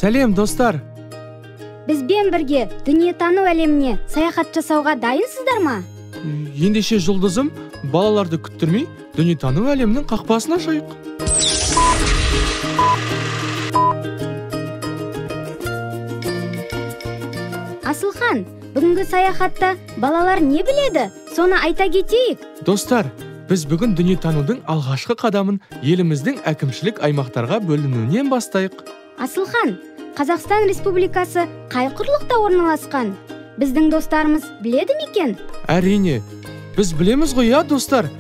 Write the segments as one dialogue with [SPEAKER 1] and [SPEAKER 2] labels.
[SPEAKER 1] Сәлем, достар.
[SPEAKER 2] Бізбен бірге дүниетану әлеміне саяхат жасауға дайынсыздар ма?
[SPEAKER 1] Ендеше жұлдызым, балаларды күттірмей, дүниетану әлемінің қақпасын ашайық.
[SPEAKER 2] Асылхан, бүгінгі саяхатта балалар не біледі? Соны айта кетейік.
[SPEAKER 1] Достар, біз бүгін дүниетанудың алғашқы қадамын еліміздің әкімшілік аймақтарға бөлінуінен бастайық.
[SPEAKER 2] Асылхан, Қазақстан Республикасы қай құрлықта орналасқан? Біздің достарымыз біледі ме екен?
[SPEAKER 1] Әрине, біз білеміз ғой, достар.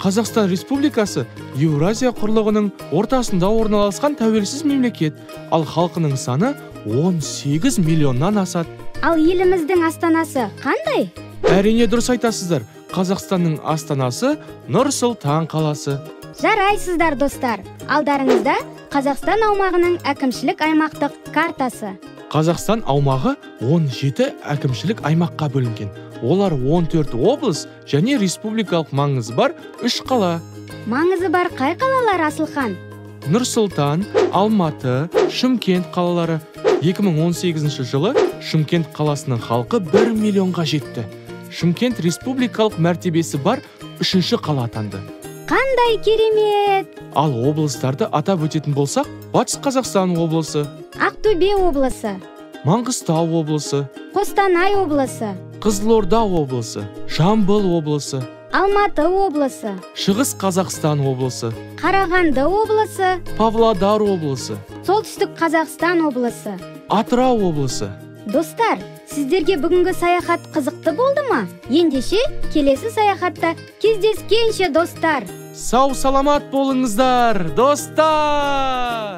[SPEAKER 1] Қазақстан Республикасы Еуразия құрлығының ортасында орналасқан тәуелсіз мемлекет, ал халқының саны 18 миллионнан асады.
[SPEAKER 2] Ал еліміздің астанасы қандай?
[SPEAKER 1] Әрине, дұрыс айтасыздар. Қазақстанның астанасы Нұр-Сұлтан қаласы.
[SPEAKER 2] Жарайсыздар, достар. Алдарыңызда Қазақстан аумағының әкімшілік аймақтық картасы.
[SPEAKER 1] Қазақстан аумағы 17 әкімшілік аймаққа бөлінген. Олар 14 облыс және республикалық маңызы бар 3 қала.
[SPEAKER 2] Маңызы бар қай қалалар, Асылхан?
[SPEAKER 1] Нұр-Сұлтан, Алматы, Шымкент қалалары. 2018 жылы Шымкент қаласының халқы 1 миллионға жетті. Шымкент республикалық мәртебесі бар 3-ші қала атанды.
[SPEAKER 2] Қандай керемет!
[SPEAKER 1] Ал облыстарды атап өтетін болсақ, Батыс Қазақстан облысы,
[SPEAKER 2] Ақтөбе облысы,
[SPEAKER 1] Маңғыстау облысы,
[SPEAKER 2] Қостанай облысы,
[SPEAKER 1] Қызылорда облысы, Жамбыл облысы,
[SPEAKER 2] Алматы облысы,
[SPEAKER 1] Шығыс Қазақстан облысы,
[SPEAKER 2] Қарағанды облысы,
[SPEAKER 1] Павлодар облысы,
[SPEAKER 2] Солтүстік Қазақстан облысы,
[SPEAKER 1] Атырау облысы.
[SPEAKER 2] Достар, сіздерге бүгінгі саяхат қызықты болды ма? Ендеше келесі саяхатта кездескенше, достар.
[SPEAKER 1] Сау саламат болыңыздар, достар!